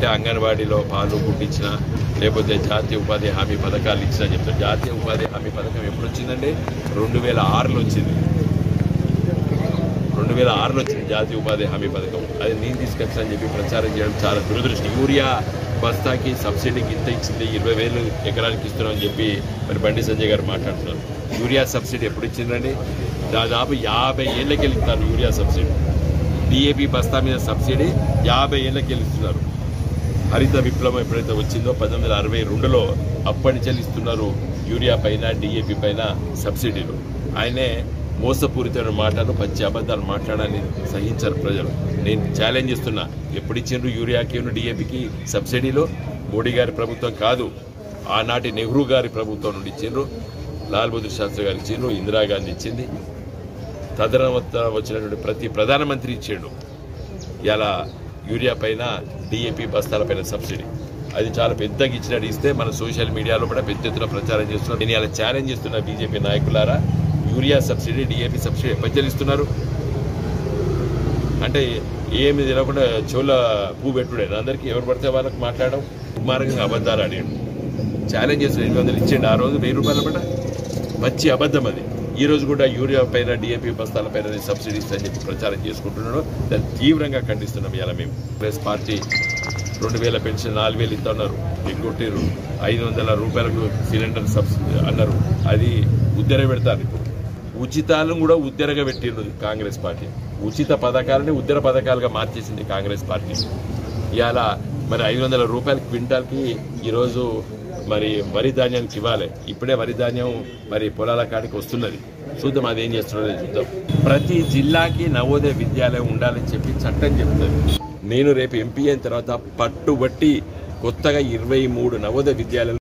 అంటే అంగన్వాడీలో పాలు కుట్టించిన లేకపోతే జాతీయ ఉపాధి హామీ పథకాలు ఇచ్చినా చెప్తారు. జాతీయ ఉపాధి హామీ పథకం ఎప్పుడు వచ్చిందండి? 2006లో వచ్చింది. 2006లో వచ్చింది జాతీయ ఉపాధి హామీ పథకం. అది నేను తీసుకొచ్చని చెప్పి ప్రచారం చేయడం చాలా దురదృష్టం. యూరియా బస్తాకి సబ్సిడీకి ఇంత ఇచ్చింది, 20,000 ఎకరానికి ఇస్తున్నామని చెప్పి మరి బండి సంజయ్ గారు మాట్లాడుతున్నారు. యూరియా సబ్సిడీ ఎప్పుడు ఇచ్చిందండి? దాదాపు 50 ఏళ్ళకి వెళ్తారు యూరియా సబ్సిడీ. డిఏపి బస్తా మీద సబ్సిడీ 50 ఏళ్ళకి ఇస్తున్నారు. హరిత విప్లవం ఎప్పుడైతే వచ్చిందో 1962లో అప్పటి నుంచి ఇస్తున్నారు యూరియా పైన డిఏపి పైన సబ్సిడీలు. ఆయనే మోసపూరితమైన మాటలు పచ్చి అబద్ధాలు మాట్లాడాలని సహించారు ప్రజలు. నేను ఛాలెంజ్ చేస్తున్నా, ఎప్పుడు ఇచ్చిండ్రు యూరియాకి డిఏపికి సబ్సిడీలు? మోడీ గారి ప్రభుత్వం కాదు, ఆనాటి నెహ్రూ గారి ప్రభుత్వం నుండి ఇచ్చిండ్రు. లాల్ బహదూర్ శాస్త్రి గారు ఇచ్చిండ్రు, ఇందిరాగాంధీ ఇచ్చింది, తదనంతరం వచ్చినటువంటి ప్రతి ప్రధానమంత్రి ఇచ్చిండు. ఇలా యూరియా పైన డిఏపి బస్తాల పైన సబ్సిడీ అది చాలా పెద్దగా ఇచ్చినట్టు ఇస్తే మన సోషల్ మీడియాలో కూడా పెద్ద ఎత్తున ప్రచారం చేస్తున్నారు. నేను ఇలా ఛాలెంజ్ చేస్తున్నా, బీజేపీ నాయకులారా, యూరియా సబ్సిడీ డిఏపి సబ్సిడీ ఎప్పటి ఇస్తున్నారు అంటే ఏమి తినకుండా చెవుల పువ్వు పెట్టుడే. అందరికీ ఎవరు పడితే వాళ్ళకి మాట్లాడడం, కుమారంగా అబద్ధాలు ఆడాడు. ఛాలెంజ్ చేస్తున్న 800 ఇచ్చేయండి, ఆ రోజు 1000 రూపాయల పడ్డ మంచి అబద్ధం అది. ఈ రోజు కూడా యూరియా పైన డిఏపి బస్తాల పైన సబ్సిడీ ఇస్తారని చెప్పి ప్రచారం చేసుకుంటున్నాడు. దాన్ని తీవ్రంగా ఖండిస్తున్నాం. ఇలా మేము కాంగ్రెస్ పార్టీ 2000 పెన్షన్ 4000 ఇస్తా ఉన్నారు, ఎగ్గొట్టారు. 500 రూపాయలకు సిలిండర్ సబ్సిడీ అన్నారు, అది ఉద్దర పెడతారు. ఇప్పుడు ఉచితాలను కూడా ఉద్దరగా పెట్టిండు కాంగ్రెస్ పార్టీ. ఉచిత పథకాలని ఉద్దర పథకాలుగా మార్చేసింది కాంగ్రెస్ పార్టీ. ఇవాళ మరి 500 రూపాయల క్వింటాల్కి ఈరోజు మరి వరి ధాన్యానికి ఇవ్వాలి. ఇప్పుడే వరి ధాన్యం మరి పొలాల కాడికి వస్తున్నది. చూద్దాం అది ఏం చేస్తున్నదో చూద్దాం. ప్రతి జిల్లాకి నవోదయ విద్యాలయం ఉండాలని చెప్పి చట్టం చెప్తుంది. నేను రేపు ఎంపీ అయిన తర్వాత పట్టుబట్టి కొత్తగా 23 నవోదయ విద్యాలయాలు